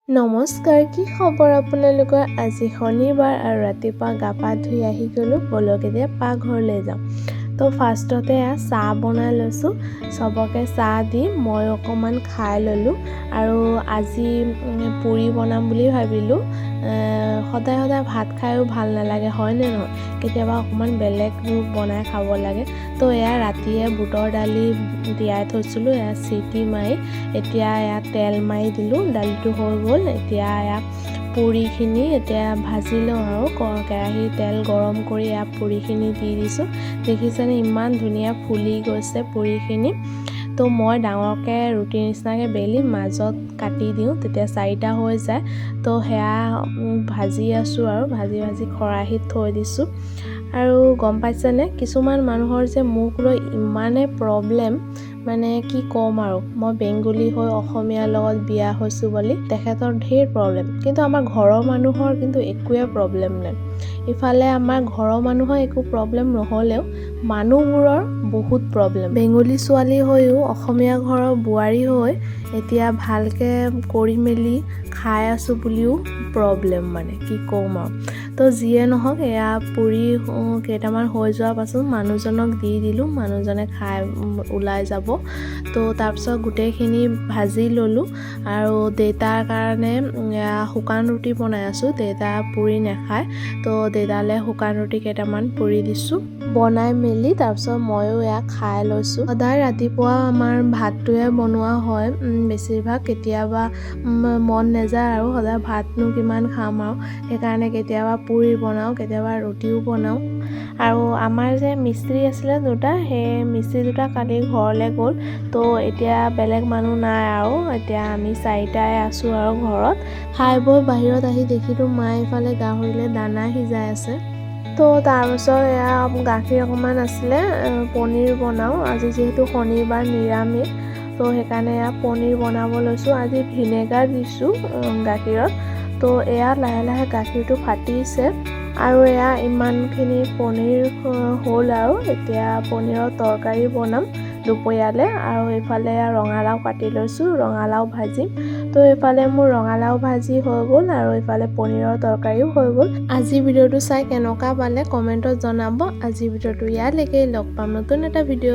নমস্কাৰ, কি খবৰ আপোনালোকৰ? আজি শনিবাৰ আৰু ৰাতিপুৱা গা পা ধুই আহি গ'লোঁ, বলক এতিয়া পাকঘৰলৈ যাওঁ। তো ফাৰ্ষ্টতে চাহ বনাই লৈছোঁ, চবকে চাহ দি মই অকণমান খাই ল'লোঁ। আৰু আজি পুৰি বনাম বুলি ভাবিলোঁ। সদায় সদায় ভাত খায়ো ভাল নালাগে, হয়নে নহয়? কেতিয়াবা অকণমান বেলেগ বনাই খাব লাগে। তো ৰাতিয়ে বুটৰ দালি তিয়াই থৈছিলোঁ, চিটি মাৰি এতিয়া তেল মাৰি দিলোঁ, দালিটো হৈ গ'ল। এতিয়া পুৰিখিনি এতিয়া ভাজি লওঁ আৰু কেৰাহীত তেল গৰম কৰি পুৰিখিনি দি দিছোঁ। দেখিছেনে ইমান ধুনীয়া ফুলি গৈছে পুৰিখিনি। তো মই ডাঙৰকৈ ৰুটিৰ নিচিনাকৈ বেলি মাজত কাটি দিওঁ, তেতিয়া 4টা হৈ যায়। তো ভাজি আছোঁ আৰু ভাজি খৰাহীত থৈ দিছোঁ। আৰু গম পাইছেনে, কিছুমান মানুহৰ যে মোক লৈ ইমানেই প্ৰব্লেম, মানে কি ক'ম আৰু। মই বেংগলী হৈ অসমীয়াৰ লগত বিয়া হৈছোঁ বুলি তেখেতৰ ঢেৰ প্ৰব্লেম, কিন্তু আমাৰ ঘৰৰ মানুহৰ কিন্তু একোৱে প্ৰব্লেম নাই। ইফালে আমাৰ ঘৰৰ মানুহৰ একো প্ৰব্লেম নহ'লেও মানুহবোৰৰ বহুত প্ৰব্লেম। বেংগলী ছোৱালী হৈও অসমীয়া ঘৰৰ বোৱাৰী হৈ এতিয়া ভালকৈ কৰি মেলি খাই আছোঁ বুলিও প্ৰব্লেম, মানে কি ক'ম আৰু। তো যিয়ে নহওক পুৰি কেইটামান হৈ যোৱাৰ পাছত মানুহজনক দি দিলোঁ, মানুহজনে খাই ওলাই যাব। তো তাৰপিছত গোটেইখিনি ভাজি ল'লোঁ। আৰু দেউতাৰ কাৰণে শুকান ৰুটি বনাই আছোঁ, দেউতা পুৰি নাখায়। তো দেউতালৈ শুকান ৰুটি কেইটামান পুৰি দিছোঁ, বনাই মেলি তাৰপিছত ময়ো খাই লৈছোঁ। সদায় ৰাতিপুৱা আমাৰ ভাতটোৱে বনোৱা হয় বেছিভাগ, কেতিয়াবা মন নাযায় আৰু সদায় ভাতনো কিমান খাম আৰু, সেইকাৰণে কেতিয়াবা পুৰি বনাওঁ, কেতিয়াবা ৰুটিও বনাওঁ। আৰু আমাৰ যে মিস্ত্ৰী আছিলে দুটা, সেই মিস্ত্ৰী দুটা কালি ঘৰলৈ গ'ল। তো এতিয়া বেলেগ মানুহ নাই আৰু, এতিয়া আমি 4টাই আছোঁ আৰু ঘৰত। খাই বৈ বাহিৰত আহি দেখিলোঁ মায়ে ইফালে গাহৰিলৈ দানা সিজাই আছে। তো তাৰপিছত গাখীৰ অকণমান আছিলে, পনীৰ বনাওঁ আজি, যিহেতু শনিবাৰ নিৰামিষ। তো সেইকাৰণে পনীৰ বনাব লৈছোঁ। আজি ভিনেগাৰ দিছোঁ গাখীৰত। তো লাহে লাহে গাখীৰটো ফাটিছে আৰু ইমানখিনি পনীৰ হ'ল আৰু। এতিয়া পনীৰৰ তৰকাৰী বনাম দুপৰীয়ালৈ। আৰু এইফালে ৰঙালাও কাটি লৈছোঁ, ৰঙালাও ভাজিম। তো এইফালে মোৰ ৰঙালাও ভাজি হৈ গ'ল আৰু এইফালে পনীৰৰ তৰকাৰীও হৈ গ'ল। আজি ভিডিঅ'টো চাই কেনেকুৱা পালে কমেণ্টত জনাব। আজি ভিডিঅ'টো ইয়ালৈকে, লগ পাম নতুন এটা ভিডিঅ'।